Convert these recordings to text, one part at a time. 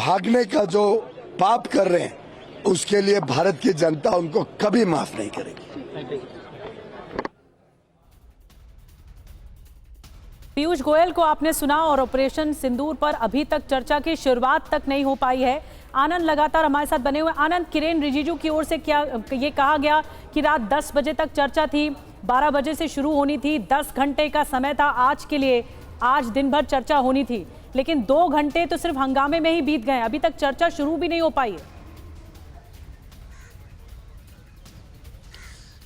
भागने का जो पाप कर रहे हैं उसके लिए भारत की जनता उनको कभी माफ नहीं करेगी। पीयूष गोयल को आपने सुना और ऑपरेशन सिंदूर पर अभी तक चर्चा की शुरुआत तक नहीं हो पाई है। आनंद लगातार हमारे साथ बने हुए। आनंद, किरेन रिजिजू की ओर से क्या ये कहा गया कि रात 10 बजे तक चर्चा थी, 12 बजे से शुरू होनी थी, 10 घंटे का समय था आज के लिए, आज दिन भर चर्चा होनी थी, लेकिन 2 घंटे तो सिर्फ हंगामे में ही बीत गए, अभी तक चर्चा शुरू भी नहीं हो पाई है।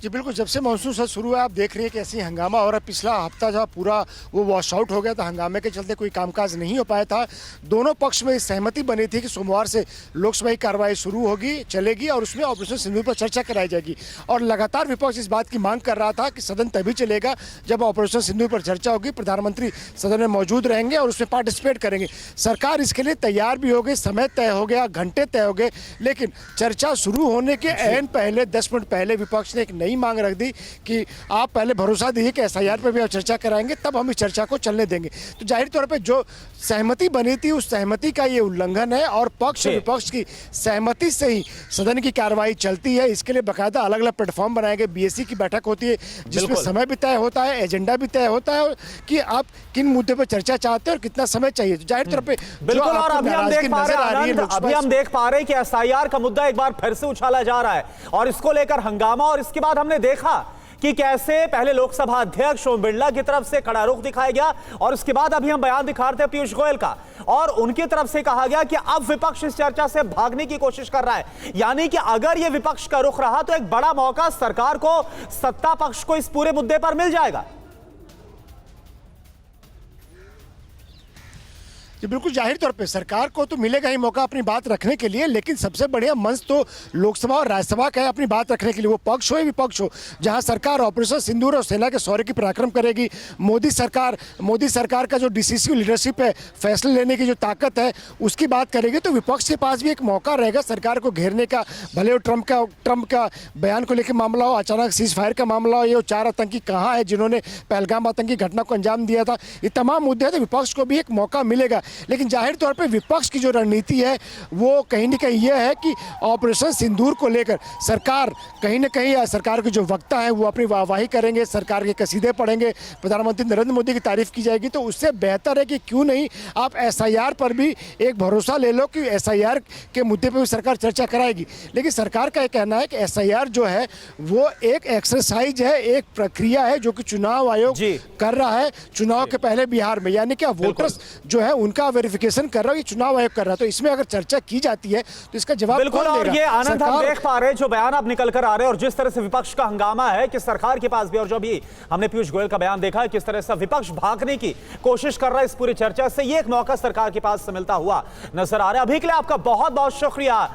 जी बिल्कुल, जब से मानसून सत्र शुरू है आप देख रहे हैं कि ऐसी हंगामा हो रहा है। पिछला हफ्ता जहाँ पूरा वो वॉश आउट हो गया था, हंगामे के चलते कोई कामकाज नहीं हो पाया था। दोनों पक्ष में सहमति बनी थी कि सोमवार से लोकसभा की कार्रवाई शुरू होगी, चलेगी और उसमें ऑपरेशन सिंदूर पर चर्चा कराई जाएगी। और लगातार विपक्ष इस बात की मांग कर रहा था कि सदन तभी चलेगा जब ऑपरेशन सिंदूर पर चर्चा होगी, प्रधानमंत्री सदन में मौजूद रहेंगे और उसमें पार्टिसिपेट करेंगे। सरकार इसके लिए तैयार भी हो गई, समय तय हो गया, घंटे तय हो गए, लेकिन चर्चा शुरू होने के ऐन पहले 10 मिनट पहले विपक्ष ने एक नई मांग रख दी कि आप पहले भरोसा दीजिए कि एसआईआर पर भी आप चर्चा कराएंगे, तब हम इस चर्चा को चलने देंगे। तो जाहिर तौर पे जो सहमति बनी थी उस सहमति का ये उल्लंघन है और पक्ष विपक्ष की सहमति से ही सदन की कार्रवाई चलती है। इसके लिए बाकायदा अलग अलग प्लेटफॉर्म बनाए गए, बीएससी की बैठक होती है जिसमें समय भी तय होता है, एजेंडा भी तय होता है कि आप किन मुद्दे पर चर्चा चाहते हैं और कितना समय चाहिए। तो जाहिर तौर पे बिल्कुल, और अभी हम देख पा रहे हैं कि एसआईआर का मुद्दा एक बार फिर से उछाला जा रहा है और इसको लेकर हंगामा। और इसके बाद हमने देखा कि कैसे पहले लोकसभा अध्यक्ष ओम बिरला की तरफ से कड़ा रुख दिखाया गया और उसके बाद अभी हम बयान दिखा रहे थे पीयूष गोयल का, और उनकी तरफ से कहा गया कि अब विपक्ष इस चर्चा से भागने की कोशिश कर रहा है। यानी कि अगर यह विपक्ष का रुख रहा तो एक बड़ा मौका सरकार को, सत्ता पक्ष को इस पूरे मुद्दे पर मिल जाएगा। जी बिल्कुल, जाहिर तौर पे सरकार को तो मिलेगा ही मौका अपनी बात रखने के लिए, लेकिन सबसे बढ़िया मंच तो लोकसभा और राज्यसभा का है अपनी बात रखने के लिए। वो पक्ष हो या विपक्ष हो, जहां सरकार ऑपरेशन सिंदूर और सेना के शौर्य की पराक्रम करेगी, मोदी सरकार का जो डिसिसिव लीडरशिप है, फैसले लेने की जो ताकत है, उसकी बात करेगी, तो विपक्ष के पास भी एक मौका रहेगा सरकार को घेरने का। भले वो ट्रंप का बयान को लेकर मामला हो, अचानक सीज फायर का मामला हो, ये 4 आतंकी कहाँ है जिन्होंने पहलगाम आतंकी घटना को अंजाम दिया था, ये तमाम मुद्दे हैं। तो विपक्ष को भी एक मौका मिलेगा, लेकिन जाहिर तौर पे विपक्ष की जो रणनीति है वो कहीं न कहीं यह है कि ऑपरेशन सिंदूर को लेकर सरकार कहीं न कहीं, सरकार के जो वक्ता हैं वो अपनी वाहवाही करेंगे, सरकार के कसीदे पढ़ेंगे, प्रधानमंत्री नरेंद्र मोदी की तारीफ की जाएगी। तो उससे बेहतर है कि क्यों नहीं आप एसआईआर पर भी एक भरोसा ले लो कि एसआईआर के मुद्दे पर भी सरकार चर्चा कराएगी। लेकिन सरकार का यह कहना है कि एसआईआर जो है वो एक एक्सरसाइज है, एक प्रक्रिया है जो कि चुनाव आयोग कर रहा है चुनाव के पहले बिहार में, यानी कि वोटर्स जो है उनका वेरिफिकेशन कर रहा है, ये चुनाव आयोग कर रहा है। तो इसमें अगर चर्चा की जाती है तो इसका जवाब बिल्कुल। और ये आनंद हम देख पा रहे हैं जो बयान अब निकल कर आ रहे हैं और जिस तरह से विपक्ष का हंगामा है कि सरकार के पास भी, और जो भी हमने पीयूष गोयल का बयान देखा है किस तरह से विपक्ष भागने की कोशिश कर रहा है इस पूरी चर्चा से, ये एक मौका सरकार के पास से मिलता हुआ नजर आ रहा है। अभी के लिए आपका बहुत बहुत शुक्रिया